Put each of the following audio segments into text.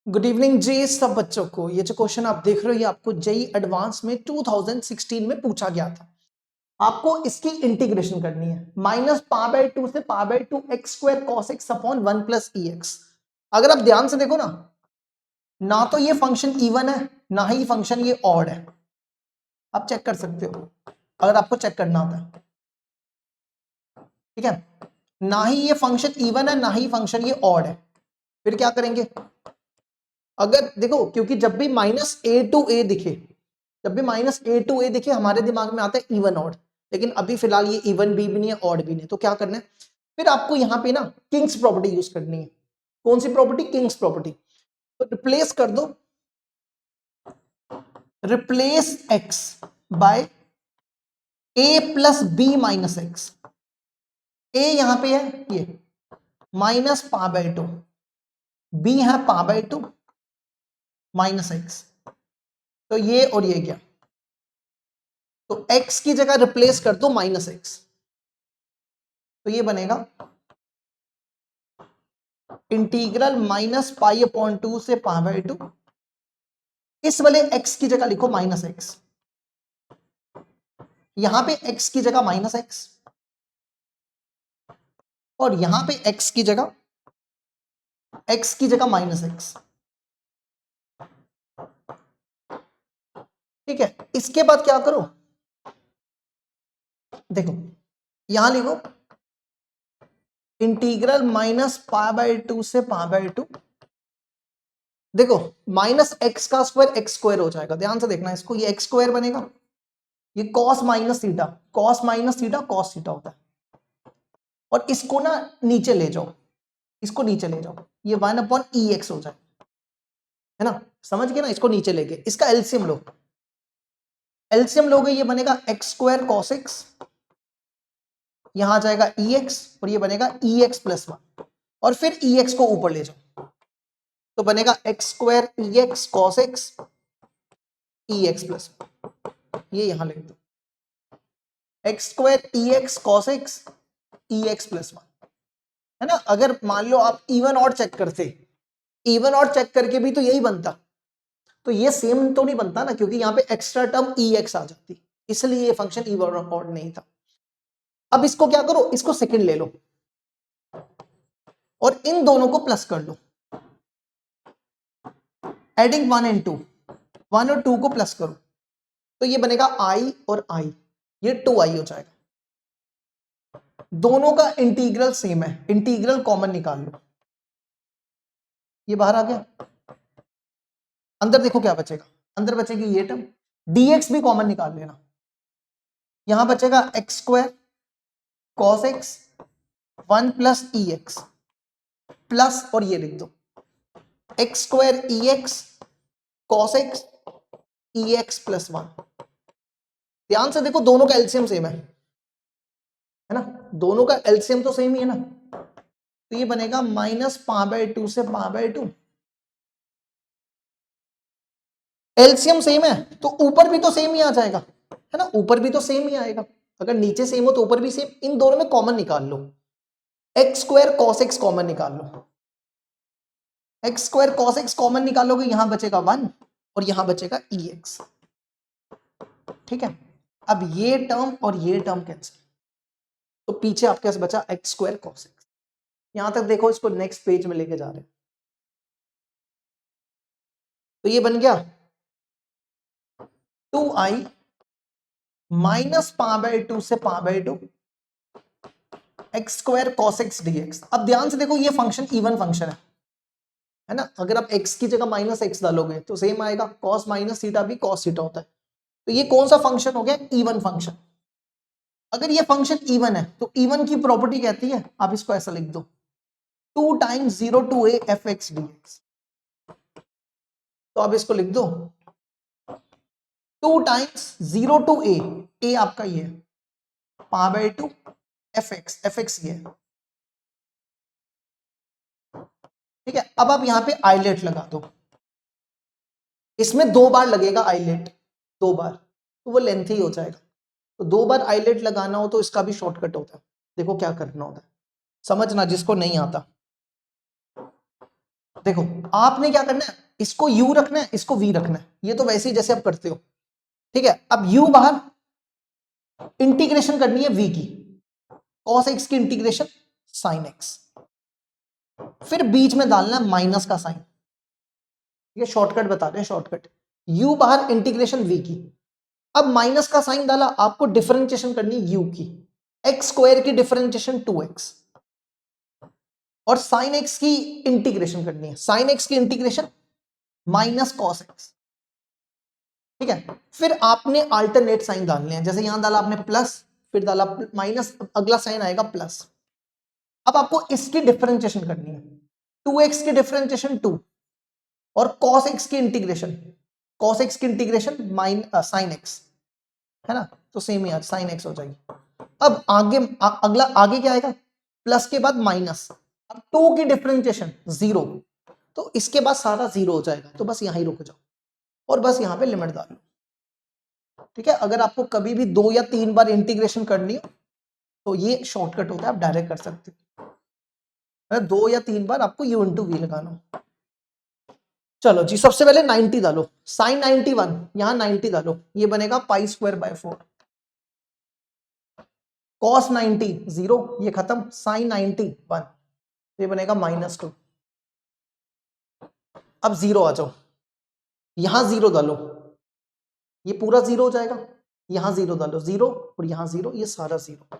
Good evening जी सब बच्चों को। ये जो क्वेश्चन आप देख रहे हो ये आपको जेई एडवांस में 2016 में पूछा गया था। आपको इसकी इंटीग्रेशन करनी है -π/2 से π/2 x square cos x upon 1 plus e x. अगर आप ध्यान से देखो ना तो ये फंक्शन इवन है ना ही फंक्शन ये ऑड है। आप चेक कर सकते हो अगर आपको चेक करना होता है, ठीक है। ना ही ये फंक्शन इवन है ना ही फंक्शन ये ऑड है। फिर क्या करेंगे? अगर देखो, क्योंकि जब भी -a टू a दिखे, जब भी -a टू a दिखे हमारे दिमाग में आता है इवन ऑड, लेकिन अभी फिलहाल ये इवन भी नहीं है ऑड भी नहीं है। तो क्या करना है फिर आपको यहाँ पे ना किंग्स प्रॉपर्टी यूज करनी है। कौन सी प्रॉपर्टी? King's property. तो रिप्लेस कर दो, replace x by a plus B minus X. a यहां पे है ये -π/2, b है π/2 माइनस एक्स। तो ये और ये क्या, तो x की जगह रिप्लेस कर दो -x, तो ये बनेगा इंटीग्रल -π/2 से π/2। इस वाले x की जगह लिखो -x, यहां पे x की जगह -x और यहां पे x की जगह -x। ठीक है, इसके बाद क्या करो, देखो यहां लिखो इंटीग्रल -π/2 से π/2। देखो -x का स्क्वायर x स्क्वायर हो जाएगा, ध्यान से देखना इसको, ये x स्क्वायर बनेगा, ये cos minus theta, cos minus theta cos theta होता है। और इसको ना नीचे ले जाओ, इसको नीचे ले जाओ, ये 1/ex हो जाए, है ना। समझ गए ना, इसको नीचे लेके इसका एलसीएम लो, एलसीएम लोगे ये बनेगा x स्क्वायर cos x, यहां आ जाएगा ex और ये बनेगा ex प्लस 1 और फिर ex को ऊपर ले जाओ, तो बनेगा x square ex cos x ex plus 1। ये यहां लिख दो x square ex cos x ex plus 1, है ना। अगर मान लो आप इवन और चेक करते, इवन और चेक करके भी तो यही बनता, तो ये सेम तो नहीं बनता ना, क्योंकि यहां पे एक्स्ट्रा टर्म ex आ जाती, इसलिए ये फंक्शन इवन और नहीं था। अब इसको क्या करो, इसको सेकंड ले लो और इन दोनों को प्लस कर लो, एडिंग 1 एंड 2, 1 और 2 को प्लस करो, तो ये बनेगा i और i, ये 2i हो जाएगा। दोनों का इंटीग्रल सेम है, इंटीग्रल कॉमन निकाल लो, ये बाहर आ गया। अंदर देखो क्या बचेगा, अंदर बचेगी ये टर्म, dx भी कॉमन निकाल लेना, यहां बचेगा x square cos x 1 plus ex plus, और ये लिख दो x square ex cos x ex plus 1। ध्यान से देखो दोनों का एलसीएम सेम है ना, दोनों का एलसीएम तो सेम ही है ना, तो ये बनेगा -π/2 से π/2, एलसीएम सेम है तो ऊपर भी तो सेम ही आ जाएगा, है ना, ऊपर भी तो सेम ही आएगा। अगर नीचे सेम हो तो ऊपर भी सेम, इन दोनों में कॉमन निकाल लो, x square cos x common निकाल लो, x square cos x common निकालोगे, यहां बचेगा 1 और यहां बचेगा ex। ठीक है, अब ये टर्म और ये टर्म कैंसिल, तो पीछे आपके पास बचा एक्स स्क्वायर cos x। यहां तक देखो, इसको नेक्स्ट पेज में लेके जा रहे हैं, तो ये बन गया 2i -π/2 से π/2 x square cos x dx। अब ध्यान से देखो ये फंक्शन इवन फंक्शन है ना, अगर आप x की जगह -x डालोगे तो सेम आएगा, cos माइनस थीटा भी cos थीटा होता है, तो ये कौन सा फंक्शन हो गया? Even function. अगर ये फंक्शन इवन है तो इवन की प्रॉपर्टी कहती है, आप इसको ऐसा लिख दो 2 times 0 to a fx dx। तो आप इसको लिख दो 2 टाइम्स 0 to a आपका ये π/2 fx ये है। ठीक है, अब आप यहां पे आइलेट लगा दो, इसमें 2 बार लगेगा आइलेट, 2 बार, तो वो लेंथ ही हो जाएगा। तो 2 बार आइलेट लगाना हो तो इसका भी शॉर्टकट होता है, देखो क्या करना होता है, समझना जिसको नहीं आता। देखो आपने क्या करना है, इसको u रखना है, इसको v रखना है, ये तो वैसे ही जैसे आप करते हो, ठीक है। अब u बाहर, इंटीग्रेशन करनी है v की, cos x की इंटीग्रेशन sin x, फिर बीच में डालना है माइनस का साइन, ये शॉर्टकट बता रहे हैं, शॉर्टकट। u बाहर, इंटीग्रेशन v की, अब माइनस का साइन डाला, आपको डिफरेंशिएशन करनी है u की, x स्क्वायर की डिफरेंशिएशन 2x, और साइन x की इंटीग्रेशन करनी है, साइन x की इंटीग्रेशन माइनस कॉस x, ठीक है। फिर आपने अल्टरनेट साइन डालने हैं, जैसे यहां डाला आपने प्लस, फिर डाला माइनस, अगला साइन आएगा प्लस। अब आपको इसकी डिफरेंशिएशन करनी है, 2x की डिफरेंशिएशन 2, और cos x की इंटीग्रेशन, cos x की इंटीग्रेशन साइन x, है ना, तो सेम ही साइन x हो जाएगी। अब आगे अगला आगे क्या आएगा, प्लस के बाद माइनस, अब 2 की डिफरेंशिएशन 0, तो इसके बाद सारा 0 हो जाएगा, तो बस यहां ही रुक जाओ और बस यहां पे लिमिट डालो, ठीक है। अगर आपको कभी भी 2 या 3 बार इंटीग्रेशन करनी हो तो ये शॉर्टकट होता है, आप डायरेक्ट कर सकते हो, 2 या 3 बार आपको u इंटू वी लगाना। चलो जी, सबसे पहले 90 डालो, साइन 91, यहां 90 डालो, ये बनेगा पाई स्क्वायर बाय 4, कॉस 90 0, ये खत्म, साइन 90 1, ये बनेगा -2। अब 0 आ जाओ, यहां 0 डालो, ये पूरा 0 हो जाएगा, यहां 0 डालो 0, और यहां 0, ये सारा 0,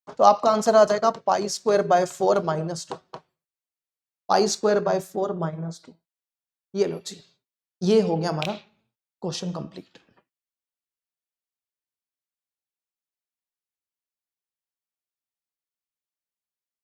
तो आपका आंसर आ जाएगा pi square by 4 -2, pi square by 4 -2। ये लो जी, ये हो गया हमारा क्वेश्चन कंप्लीट।